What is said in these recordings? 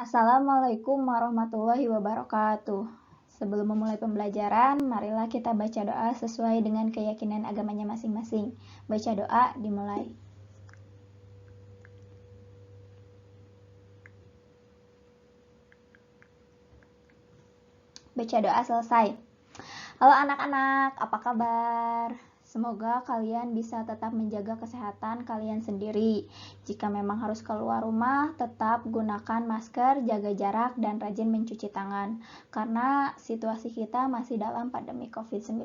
Assalamualaikum warahmatullahi wabarakatuh. Sebelum memulai pembelajaran, marilah kita baca doa sesuai dengan keyakinan agamanya masing-masing. Baca doa dimulai. Baca doa selesai. Halo anak-anak, apa kabar? Semoga kalian bisa tetap menjaga kesehatan kalian sendiri. Jika memang harus keluar rumah, tetap gunakan masker, jaga jarak, dan rajin mencuci tangan. Karena situasi kita masih dalam pandemi COVID-19.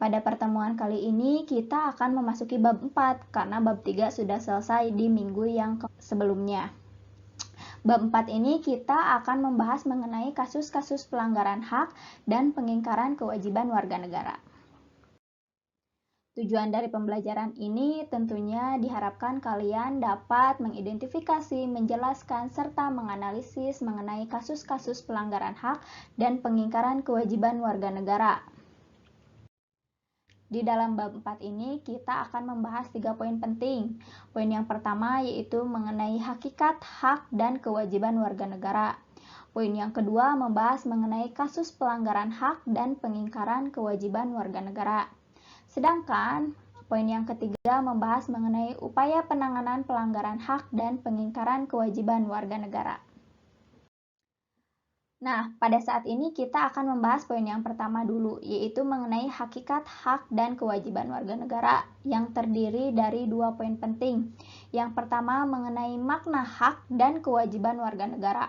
Pada pertemuan kali ini, kita akan memasuki bab 4, karena bab 3 sudah selesai di minggu yang sebelumnya. Bab 4 ini kita akan membahas mengenai kasus-kasus pelanggaran hak dan pengingkaran kewajiban warga negara. Tujuan dari pembelajaran ini tentunya diharapkan kalian dapat mengidentifikasi, menjelaskan, serta menganalisis mengenai kasus-kasus pelanggaran hak dan pengingkaran kewajiban warga negara. Di dalam bab 4 ini kita akan membahas 3 poin penting. Poin yang pertama yaitu mengenai hakikat, hak, dan kewajiban warga negara. Poin yang kedua membahas mengenai kasus pelanggaran hak dan pengingkaran kewajiban warga negara. Sedangkan poin yang ketiga membahas mengenai upaya penanganan pelanggaran hak dan pengingkaran kewajiban warga negara. Nah, pada saat ini kita akan membahas poin yang pertama dulu, yaitu mengenai hakikat, hak, dan kewajiban warga negara yang terdiri dari 2 poin penting. Yang pertama mengenai makna hak dan kewajiban warga negara.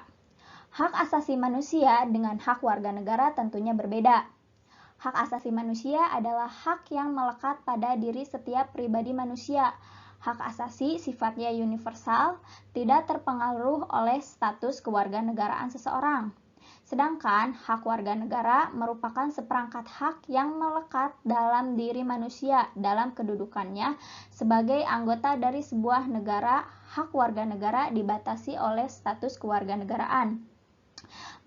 Hak asasi manusia dengan hak warga negara tentunya berbeda. Hak asasi manusia adalah hak yang melekat pada diri setiap pribadi manusia. Hak asasi sifatnya universal, tidak terpengaruh oleh status kewarganegaraan seseorang. Sedangkan hak warga negara merupakan seperangkat hak yang melekat dalam diri manusia dalam kedudukannya sebagai anggota dari sebuah negara. Hak warga negara dibatasi oleh status kewarganegaraan.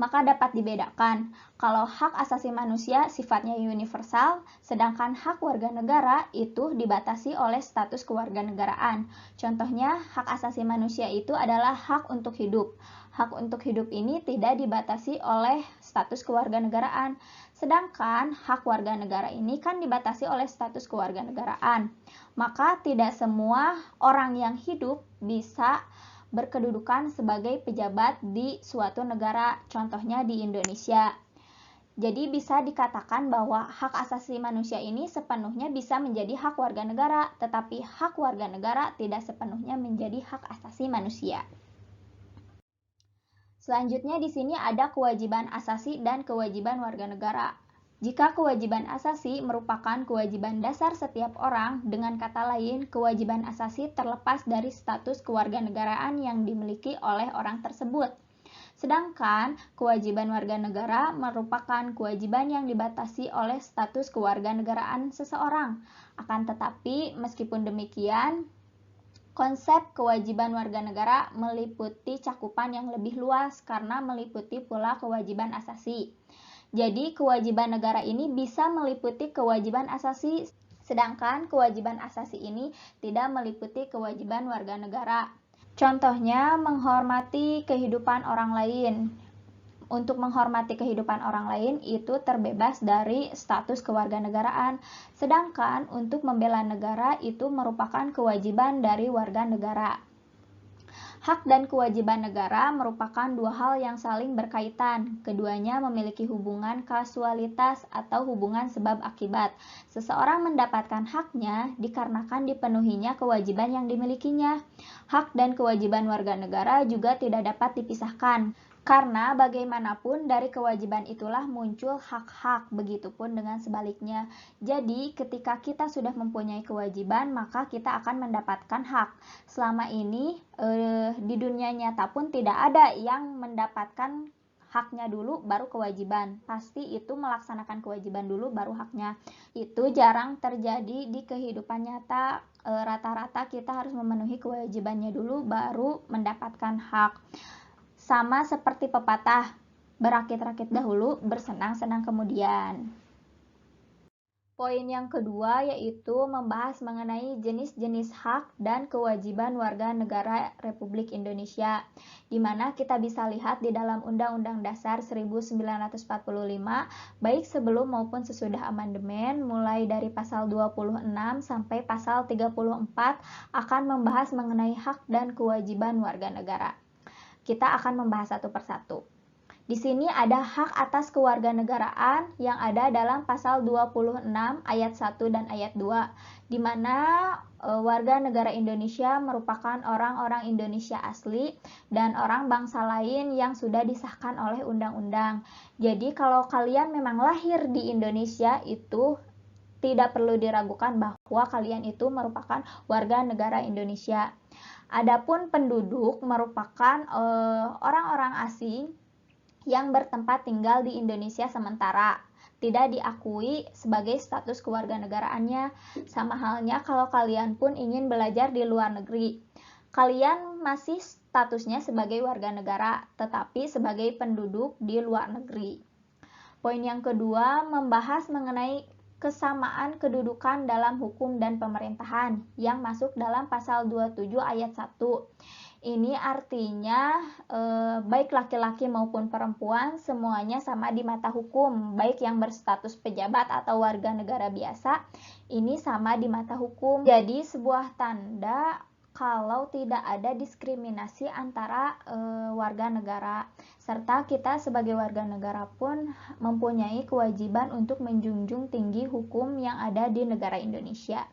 Maka dapat dibedakan kalau hak asasi manusia sifatnya universal, sedangkan hak warga negara itu dibatasi oleh status kewarganegaraan. Contohnya, hak asasi manusia itu adalah hak untuk hidup. Hak untuk hidup ini tidak dibatasi oleh status kewarganegaraan. Sedangkan hak warga negara ini kan dibatasi oleh status kewarganegaraan. Maka tidak semua orang yang hidup bisa berkedudukan sebagai pejabat di suatu negara, contohnya di Indonesia. Jadi bisa dikatakan bahwa hak asasi manusia ini sepenuhnya bisa menjadi hak warga negara, tetapi hak warga negara tidak sepenuhnya menjadi hak asasi manusia. Selanjutnya di sini ada kewajiban asasi dan kewajiban warga negara. Jika kewajiban asasi merupakan kewajiban dasar setiap orang, dengan kata lain, kewajiban asasi terlepas dari status kewarganegaraan yang dimiliki oleh orang tersebut. Sedangkan kewajiban warga negara merupakan kewajiban yang dibatasi oleh status kewarganegaraan seseorang. Akan tetapi, meskipun demikian, konsep kewajiban warga negara meliputi cakupan yang lebih luas karena meliputi pula kewajiban asasi. Jadi, kewajiban negara ini bisa meliputi kewajiban asasi, sedangkan kewajiban asasi ini tidak meliputi kewajiban warga negara. Contohnya, menghormati kehidupan orang lain. Untuk menghormati kehidupan orang lain itu terbebas dari status kewarganegaraan. Sedangkan untuk membela negara itu merupakan kewajiban dari warga negara. Hak dan kewajiban negara merupakan dua hal yang saling berkaitan. Keduanya memiliki hubungan kasualitas atau hubungan sebab akibat. Seseorang mendapatkan haknya dikarenakan dipenuhinya kewajiban yang dimilikinya. Hak dan kewajiban warga negara juga tidak dapat dipisahkan. Karena bagaimanapun dari kewajiban itulah muncul hak-hak, begitupun dengan sebaliknya. Jadi ketika kita sudah mempunyai kewajiban, maka kita akan mendapatkan hak. Selama ini di dunia nyata pun tidak ada yang mendapatkan haknya dulu baru kewajiban. Pasti itu melaksanakan kewajiban dulu baru haknya. Itu jarang terjadi di kehidupan nyata. Rata-rata kita harus memenuhi kewajibannya dulu baru mendapatkan hak. Sama seperti pepatah, berakit-rakit dahulu, bersenang-senang kemudian. Poin yang kedua yaitu membahas mengenai jenis-jenis hak dan kewajiban warga negara Republik Indonesia, di mana kita bisa lihat di dalam Undang-Undang Dasar 1945, baik sebelum maupun sesudah amandemen, mulai dari pasal 26 sampai pasal 34 akan membahas mengenai hak dan kewajiban warga negara. Kita akan membahas satu persatu. Di sini ada hak atas kewarganegaraan yang ada dalam pasal 26 ayat 1 dan ayat 2, di mana warga negara Indonesia merupakan orang-orang Indonesia asli dan orang bangsa lain yang sudah disahkan oleh undang-undang. Jadi kalau kalian memang lahir di Indonesia itu tidak perlu diragukan bahwa kalian itu merupakan warga negara Indonesia. Adapun penduduk merupakan orang-orang asing yang bertempat tinggal di Indonesia sementara, tidak diakui sebagai status kewarganegaraannya. Sama halnya kalau kalian pun ingin belajar di luar negeri, kalian masih statusnya sebagai warga negara, tetapi sebagai penduduk di luar negeri. Poin yang kedua membahas mengenai kesamaan kedudukan dalam hukum dan pemerintahan yang masuk dalam pasal 27 ayat 1. Ini artinya baik laki-laki maupun perempuan semuanya sama di mata hukum, baik yang berstatus pejabat atau warga negara biasa, ini sama di mata hukum. Jadi sebuah tanda kalau tidak ada diskriminasi antara warga negara, serta kita sebagai warga negara pun mempunyai kewajiban untuk menjunjung tinggi hukum yang ada di negara Indonesia.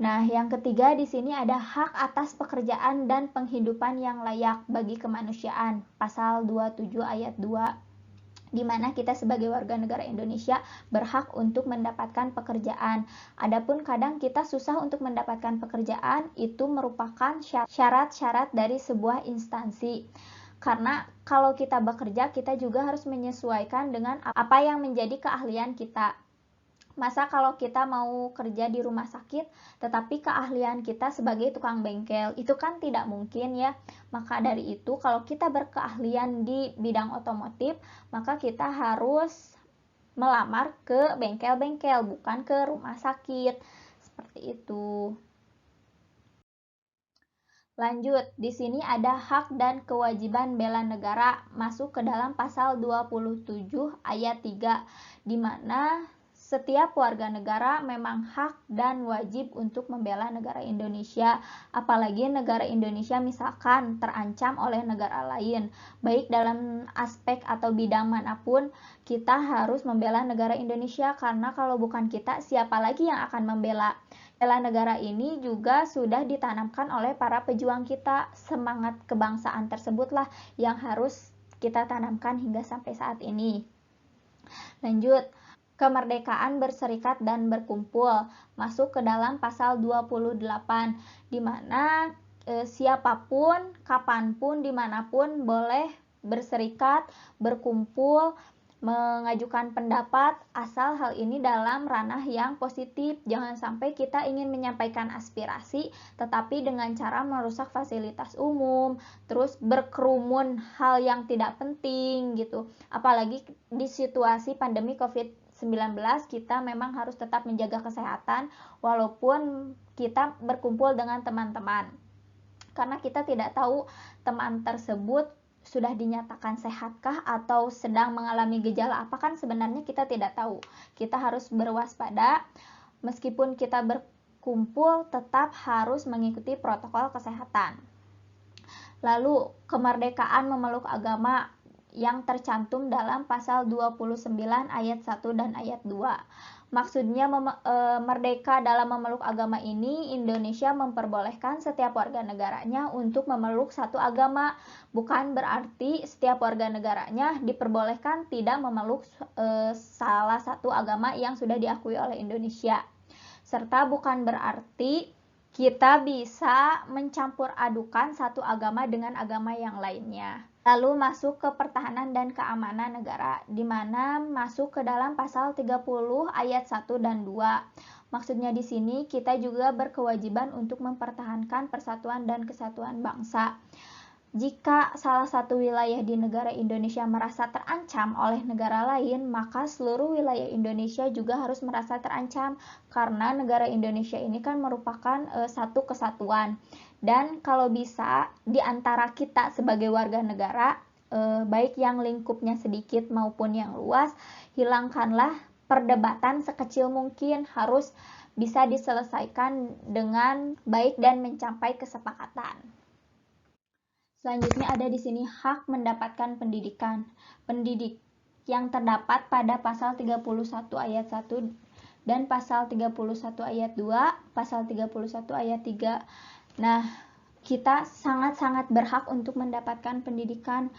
Nah, yang ketiga di sini ada hak atas pekerjaan dan penghidupan yang layak bagi kemanusiaan, pasal 27 ayat 2, di mana kita sebagai warga negara Indonesia berhak untuk mendapatkan pekerjaan. Adapun kadang kita susah untuk mendapatkan pekerjaan, itu merupakan syarat-syarat dari sebuah instansi. Karena kalau kita bekerja, kita juga harus menyesuaikan dengan apa yang menjadi keahlian kita. Masa kalau kita mau kerja di rumah sakit, tetapi keahlian kita sebagai tukang bengkel, itu kan tidak mungkin ya. Maka dari itu, kalau kita berkeahlian di bidang otomotif, maka kita harus melamar ke bengkel-bengkel, bukan ke rumah sakit. Seperti itu. Lanjut, di sini ada hak dan kewajiban bela negara masuk ke dalam pasal 27 ayat 3, di mana setiap warga negara memang hak dan wajib untuk membela negara Indonesia, apalagi negara Indonesia misalkan terancam oleh negara lain, baik dalam aspek atau bidang manapun, kita harus membela negara Indonesia, karena kalau bukan kita, siapa lagi yang akan membela? Bela negara ini juga sudah ditanamkan oleh para pejuang kita. Semangat kebangsaan tersebutlah yang harus kita tanamkan hingga sampai saat ini. Lanjut, kemerdekaan berserikat dan berkumpul masuk ke dalam pasal 28, di mana siapapun, kapanpun, dimanapun boleh berserikat, berkumpul, mengajukan pendapat, asal hal ini dalam ranah yang positif. Jangan sampai kita ingin menyampaikan aspirasi tetapi dengan cara merusak fasilitas umum, terus berkerumun hal yang tidak penting gitu. Apalagi di situasi pandemi COVID-19, kita memang harus tetap menjaga kesehatan walaupun kita berkumpul dengan teman-teman, karena kita tidak tahu teman tersebut sudah dinyatakan sehatkah atau sedang mengalami gejala apa, kan sebenarnya kita tidak tahu. Kita harus berwaspada, meskipun kita berkumpul tetap harus mengikuti protokol kesehatan. Lalu, kemerdekaan memeluk agama yang tercantum dalam pasal 29 ayat 1 dan ayat 2. Maksudnya merdeka dalam memeluk agama ini, Indonesia memperbolehkan setiap warga negaranya untuk memeluk satu agama. Bukan berarti setiap warga negaranya diperbolehkan tidak memeluk salah satu agama yang sudah diakui oleh Indonesia. Serta bukan berarti kita bisa mencampur adukan satu agama dengan agama yang lainnya. Lalu masuk ke pertahanan dan keamanan negara, di mana masuk ke dalam pasal 30 ayat 1 dan 2. Maksudnya di sini kita juga berkewajiban untuk mempertahankan persatuan dan kesatuan bangsa. Jika salah satu wilayah di negara Indonesia merasa terancam oleh negara lain, maka seluruh wilayah Indonesia juga harus merasa terancam karena negara Indonesia ini kan merupakan satu kesatuan. Dan kalau bisa di antara kita sebagai warga negara, baik yang lingkupnya sedikit maupun yang luas, hilangkanlah perdebatan sekecil mungkin, harus bisa diselesaikan dengan baik dan mencapai kesepakatan. Selanjutnya ada di sini hak mendapatkan pendidikan. Pendidik yang terdapat pada pasal 31 ayat 1 dan pasal 31 ayat 2, pasal 31 ayat 3. Nah, kita sangat-sangat berhak untuk mendapatkan pendidikan,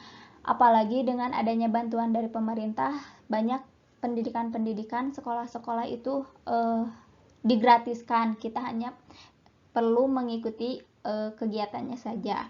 apalagi dengan adanya bantuan dari pemerintah, banyak pendidikan-pendidikan sekolah-sekolah itu digratiskan. Kita hanya perlu mengikuti kegiatannya saja.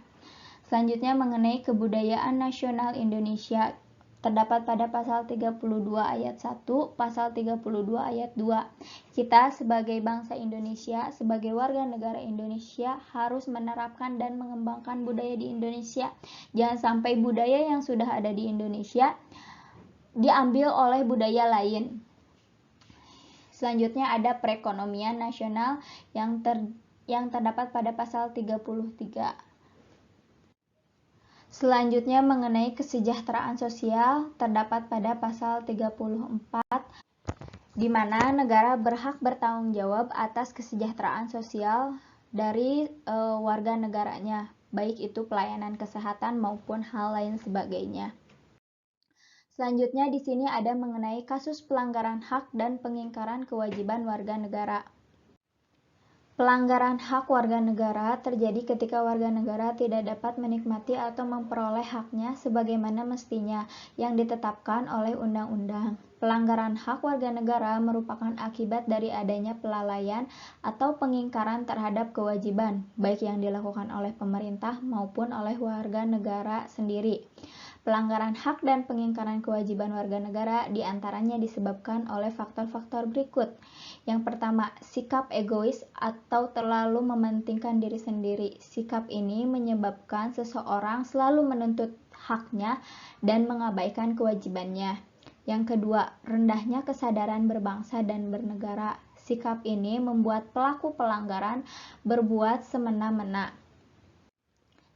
Selanjutnya mengenai kebudayaan nasional Indonesia, terdapat pada pasal 32 ayat 1, pasal 32 ayat 2. Kita sebagai bangsa Indonesia, sebagai warga negara Indonesia harus menerapkan dan mengembangkan budaya di Indonesia. Jangan sampai budaya yang sudah ada di Indonesia diambil oleh budaya lain. Selanjutnya ada perekonomian nasional yang terdapat pada pasal 33. Selanjutnya mengenai kesejahteraan sosial terdapat pada pasal 34, di mana negara berhak bertanggung jawab atas kesejahteraan sosial dari warga negaranya, baik itu pelayanan kesehatan maupun hal lain sebagainya. Selanjutnya di sini ada mengenai kasus pelanggaran hak dan pengingkaran kewajiban warga negara. Pelanggaran hak warga negara terjadi ketika warga negara tidak dapat menikmati atau memperoleh haknya sebagaimana mestinya yang ditetapkan oleh undang-undang. Pelanggaran hak warga negara merupakan akibat dari adanya pelalaian atau pengingkaran terhadap kewajiban, baik yang dilakukan oleh pemerintah maupun oleh warga negara sendiri. Pelanggaran hak dan pengingkaran kewajiban warga negara diantaranya disebabkan oleh faktor-faktor berikut. Yang pertama, sikap egois atau terlalu mementingkan diri sendiri. Sikap ini menyebabkan seseorang selalu menuntut haknya dan mengabaikan kewajibannya. Yang kedua, rendahnya kesadaran berbangsa dan bernegara. Sikap ini membuat pelaku pelanggaran berbuat semena-mena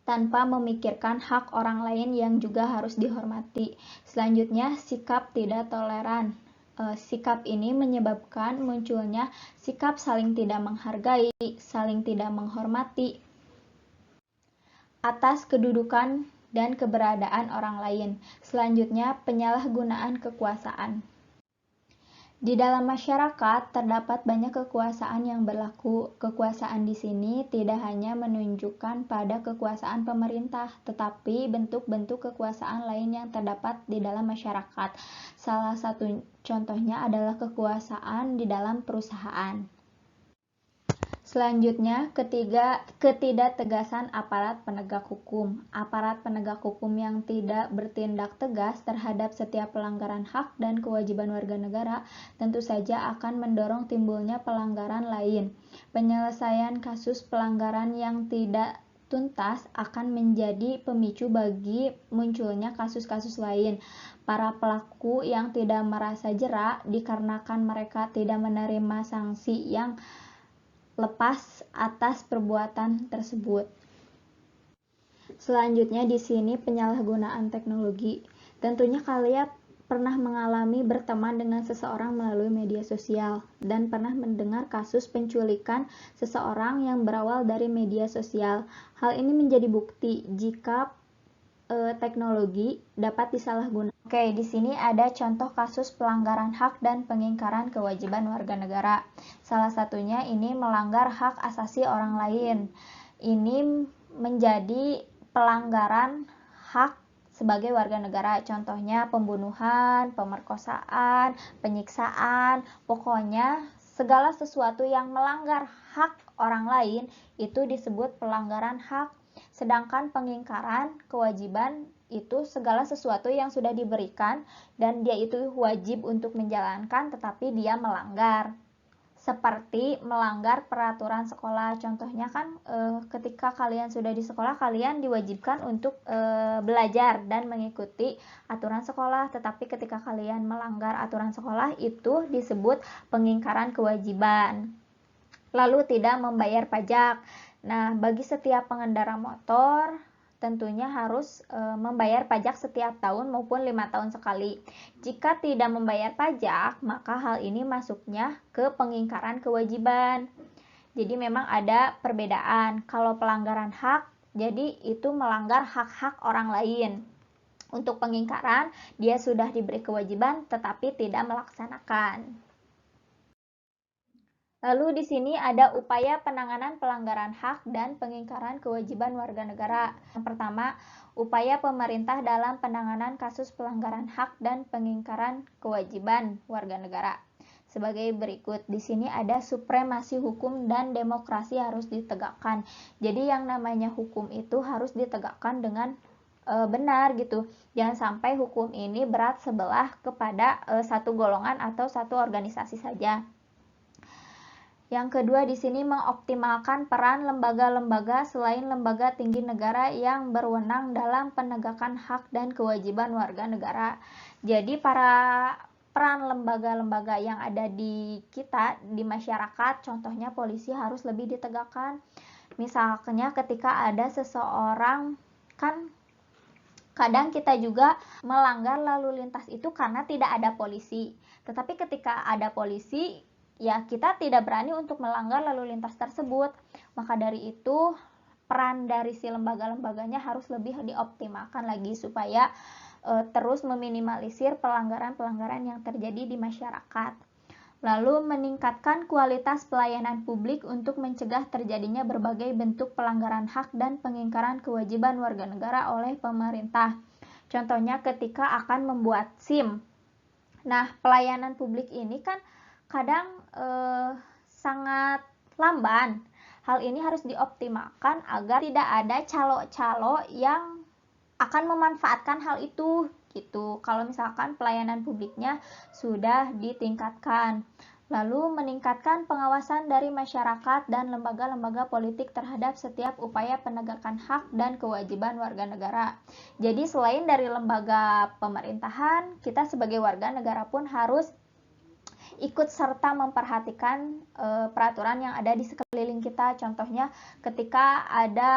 tanpa memikirkan hak orang lain yang juga harus dihormati. Selanjutnya, sikap tidak toleran. Sikap ini menyebabkan munculnya sikap saling tidak menghargai, saling tidak menghormati atas kedudukan dan keberadaan orang lain. Selanjutnya, penyalahgunaan kekuasaan. Di dalam masyarakat terdapat banyak kekuasaan yang berlaku. Kekuasaan di sini tidak hanya menunjukkan pada kekuasaan pemerintah, tetapi bentuk-bentuk kekuasaan lain yang terdapat di dalam masyarakat. Salah satu contohnya adalah kekuasaan di dalam perusahaan. Selanjutnya, ketidaktegasan aparat penegak hukum. Aparat penegak hukum yang tidak bertindak tegas terhadap setiap pelanggaran hak dan kewajiban warga negara tentu saja akan mendorong timbulnya pelanggaran lain. Penyelesaian kasus pelanggaran yang tidak tuntas akan menjadi pemicu bagi munculnya kasus-kasus lain. Para pelaku yang tidak merasa jera dikarenakan mereka tidak menerima sanksi yang lepas atas perbuatan tersebut. Selanjutnya di sini penyalahgunaan teknologi. Tentunya kalian pernah mengalami berteman dengan seseorang melalui media sosial dan pernah mendengar kasus penculikan seseorang yang berawal dari media sosial. Hal ini menjadi bukti jika teknologi dapat disalahgunakan. Oke, di sini ada contoh kasus pelanggaran hak dan pengingkaran kewajiban warga negara. Salah satunya ini melanggar hak asasi orang lain. Ini menjadi pelanggaran hak sebagai warga negara. Contohnya pembunuhan, pemerkosaan, penyiksaan, pokoknya segala sesuatu yang melanggar hak orang lain itu disebut pelanggaran hak. Sedangkan pengingkaran kewajiban itu segala sesuatu yang sudah diberikan dan dia itu wajib untuk menjalankan tetapi dia melanggar. seperti melanggar peraturan sekolah. Contohnya kan ketika kalian sudah di sekolah, kalian diwajibkan untuk belajar dan mengikuti aturan sekolah, tetapi ketika kalian melanggar aturan sekolah itu disebut pengingkaran kewajiban. Lalu tidak membayar pajak. Nah, bagi setiap pengendara motor tentunya harus membayar pajak setiap tahun maupun 5 tahun sekali. Jika tidak membayar pajak, maka hal ini masuknya ke pengingkaran kewajiban. Jadi memang ada perbedaan. Kalau pelanggaran hak, jadi itu melanggar hak-hak orang lain. Untuk pengingkaran, dia sudah diberi kewajiban tetapi tidak melaksanakan. Lalu di sini ada upaya penanganan pelanggaran hak dan pengingkaran kewajiban warga negara. Yang pertama, upaya pemerintah dalam penanganan kasus pelanggaran hak dan pengingkaran kewajiban warga negara. Sebagai berikut, di sini ada supremasi hukum dan demokrasi harus ditegakkan. Jadi yang namanya hukum itu harus ditegakkan dengan benar gitu. Jangan sampai hukum ini berat sebelah kepada satu golongan atau satu organisasi saja. Yang kedua di sini mengoptimalkan peran lembaga-lembaga selain lembaga tinggi negara yang berwenang dalam penegakan hak dan kewajiban warga negara. Jadi peran lembaga-lembaga yang ada di kita, di masyarakat, contohnya polisi harus lebih ditegakkan. Misalnya ketika ada seseorang, kan kadang kita juga melanggar lalu lintas itu karena tidak ada polisi. Tetapi ketika ada polisi, ya kita tidak berani untuk melanggar lalu lintas tersebut. Maka dari itu peran dari si lembaga-lembaganya harus lebih dioptimalkan lagi supaya terus meminimalisir pelanggaran-pelanggaran yang terjadi di masyarakat. Lalu meningkatkan kualitas pelayanan publik untuk mencegah terjadinya berbagai bentuk pelanggaran hak dan pengingkaran kewajiban warga negara oleh pemerintah. Contohnya ketika akan membuat SIM. Nah, pelayanan publik ini kan kadang sangat lamban. Hal ini harus dioptimalkan agar tidak ada calo-calo yang akan memanfaatkan hal itu gitu. Kalau misalkan pelayanan publiknya sudah ditingkatkan. Lalu meningkatkan pengawasan dari masyarakat dan lembaga-lembaga politik terhadap setiap upaya penegakan hak dan kewajiban warga negara. Jadi selain dari lembaga pemerintahan, kita sebagai warga negara pun harus ikut serta memperhatikan peraturan yang ada di sekeliling kita. Contohnya ketika ada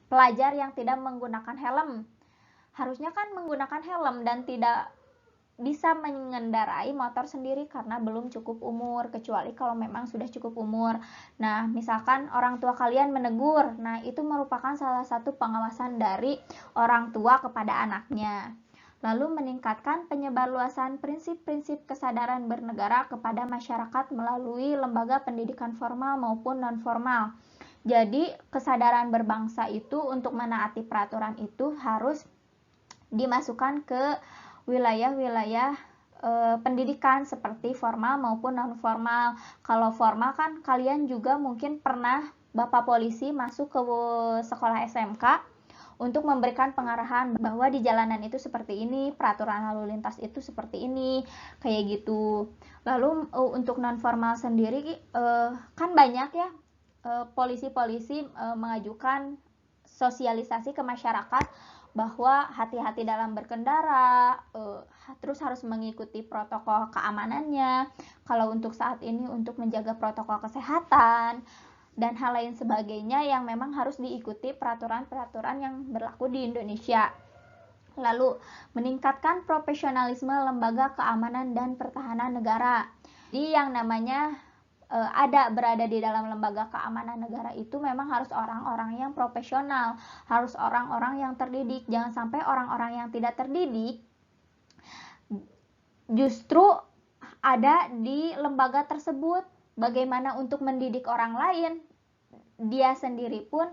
pelajar yang tidak menggunakan helm, harusnya kan menggunakan helm dan tidak bisa mengendarai motor sendiri karena belum cukup umur, kecuali kalau memang sudah cukup umur. Nah, misalkan orang tua kalian menegur, nah itu merupakan salah satu pengawasan dari orang tua kepada anaknya. Lalu meningkatkan penyebarluasan prinsip-prinsip kesadaran bernegara kepada masyarakat melalui lembaga pendidikan formal maupun non-formal. Jadi kesadaran berbangsa itu untuk menaati peraturan itu harus dimasukkan ke wilayah-wilayah pendidikan seperti formal maupun non-formal. Kalau formal kan kalian juga mungkin pernah Bapak polisi masuk ke sekolah SMK untuk memberikan pengarahan bahwa di jalanan itu seperti ini, peraturan lalu lintas itu seperti ini, kayak gitu. Lalu untuk non formal sendiri kan banyak ya polisi-polisi mengajukan sosialisasi ke masyarakat bahwa hati-hati dalam berkendara, terus harus mengikuti protokol keamanannya. Kalau untuk saat ini untuk menjaga protokol kesehatan dan hal lain sebagainya yang memang harus diikuti peraturan-peraturan yang berlaku di Indonesia. Lalu meningkatkan profesionalisme lembaga keamanan dan pertahanan negara. Jadi yang namanya berada di dalam lembaga keamanan negara itu memang harus orang-orang yang profesional, harus orang-orang yang terdidik. Jangan sampai orang-orang yang tidak terdidik justru ada di lembaga tersebut. Bagaimana untuk mendidik orang lain? Dia sendiri pun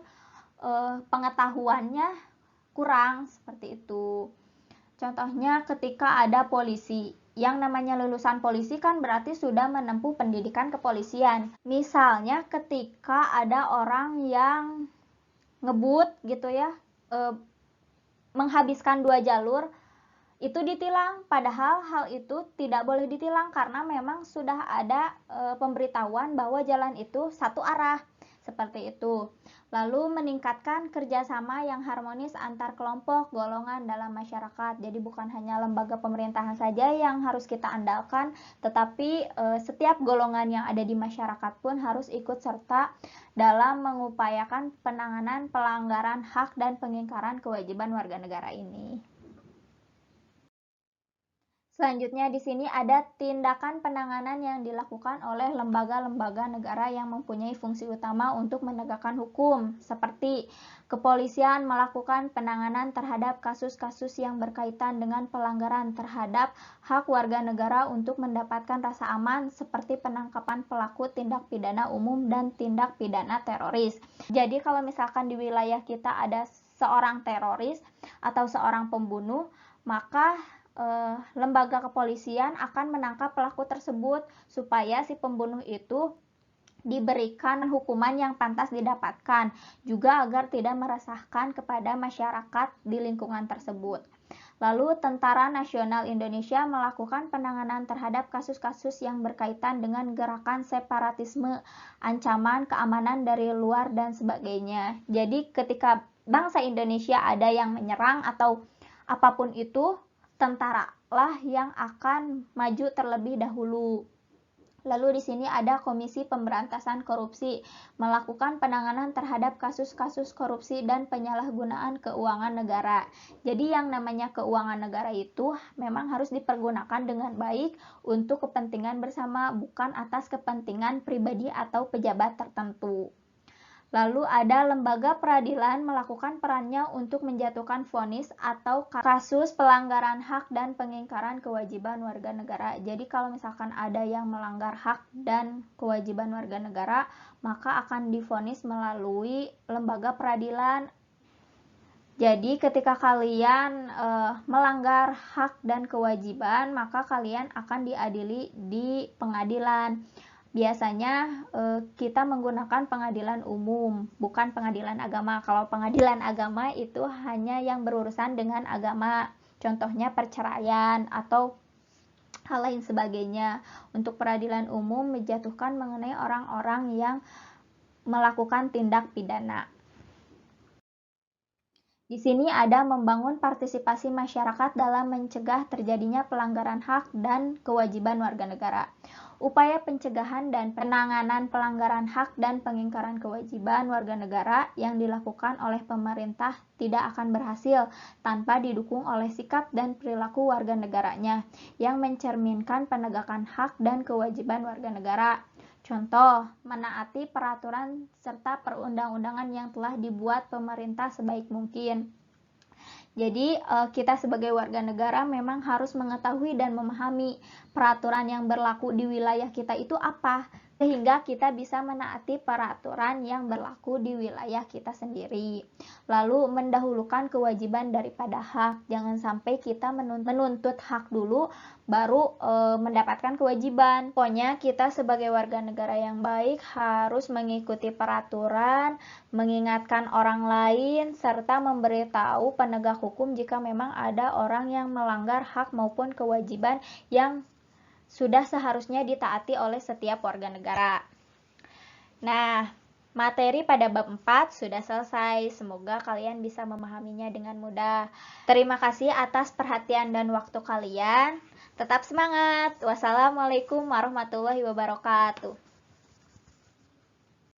pengetahuannya kurang seperti itu. Contohnya ketika ada polisi, yang namanya lulusan polisi kan berarti sudah menempuh pendidikan kepolisian. Misalnya ketika ada orang yang ngebut gitu ya, menghabiskan 2 jalur, itu ditilang, padahal hal itu tidak boleh ditilang karena memang sudah ada pemberitahuan bahwa jalan itu satu arah, seperti itu. Lalu meningkatkan kerjasama yang harmonis antar kelompok golongan dalam masyarakat. Jadi bukan hanya lembaga pemerintahan saja yang harus kita andalkan, tetapi setiap golongan yang ada di masyarakat pun harus ikut serta dalam mengupayakan penanganan pelanggaran hak dan pengingkaran kewajiban warga negara ini. Selanjutnya di sini ada tindakan penanganan yang dilakukan oleh lembaga-lembaga negara yang mempunyai fungsi utama untuk menegakkan hukum, seperti kepolisian melakukan penanganan terhadap kasus-kasus yang berkaitan dengan pelanggaran terhadap hak warga negara untuk mendapatkan rasa aman, seperti penangkapan pelaku tindak pidana umum dan tindak pidana teroris. Jadi kalau misalkan di wilayah kita ada seorang teroris atau seorang pembunuh, maka lembaga kepolisian akan menangkap pelaku tersebut supaya si pembunuh itu diberikan hukuman yang pantas didapatkan, juga agar tidak meresahkan kepada masyarakat di lingkungan tersebut. Lalu Tentara Nasional Indonesia melakukan penanganan terhadap kasus-kasus yang berkaitan dengan gerakan separatisme, ancaman keamanan dari luar dan sebagainya. Jadi ketika bangsa Indonesia ada yang menyerang atau apapun itu, tentara lah yang akan maju terlebih dahulu. Lalu di sini ada Komisi Pemberantasan Korupsi melakukan penanganan terhadap kasus-kasus korupsi dan penyalahgunaan keuangan negara. Jadi yang namanya keuangan negara itu memang harus dipergunakan dengan baik untuk kepentingan bersama, bukan atas kepentingan pribadi atau pejabat tertentu. Lalu ada lembaga peradilan melakukan perannya untuk menjatuhkan vonis atau kasus pelanggaran hak dan pengingkaran kewajiban warga negara. Jadi kalau misalkan ada yang melanggar hak dan kewajiban warga negara, maka akan divonis melalui lembaga peradilan. Jadi ketika kalian melanggar hak dan kewajiban, maka kalian akan diadili di pengadilan. Biasanya kita menggunakan pengadilan umum, bukan pengadilan agama. Kalau pengadilan agama itu hanya yang berurusan dengan agama, contohnya perceraian atau hal lain sebagainya. Untuk peradilan umum menjatuhkan mengenai orang-orang yang melakukan tindak pidana. Di sini ada membangun partisipasi masyarakat dalam mencegah terjadinya pelanggaran hak dan kewajiban warga negara. Upaya pencegahan dan penanganan pelanggaran hak dan pengingkaran kewajiban warga negara yang dilakukan oleh pemerintah tidak akan berhasil tanpa didukung oleh sikap dan perilaku warga negaranya yang mencerminkan penegakan hak dan kewajiban warga negara. Contoh, menaati peraturan serta perundang-undangan yang telah dibuat pemerintah sebaik mungkin. Jadi, kita sebagai warga negara memang harus mengetahui dan memahami peraturan yang berlaku di wilayah kita itu apa, sehingga kita bisa menaati peraturan yang berlaku di wilayah kita sendiri. Lalu mendahulukan kewajiban daripada hak. Jangan sampai kita menuntut hak dulu baru mendapatkan kewajiban. Pokoknya kita sebagai warga negara yang baik harus mengikuti peraturan, mengingatkan orang lain, serta memberitahu penegak hukum jika memang ada orang yang melanggar hak maupun kewajiban yang sudah seharusnya ditaati oleh setiap warga negara. Nah, materi pada bab 4 sudah selesai. Semoga kalian bisa memahaminya dengan mudah. Terima kasih atas perhatian dan waktu kalian. Tetap semangat. Wassalamualaikum warahmatullahi wabarakatuh.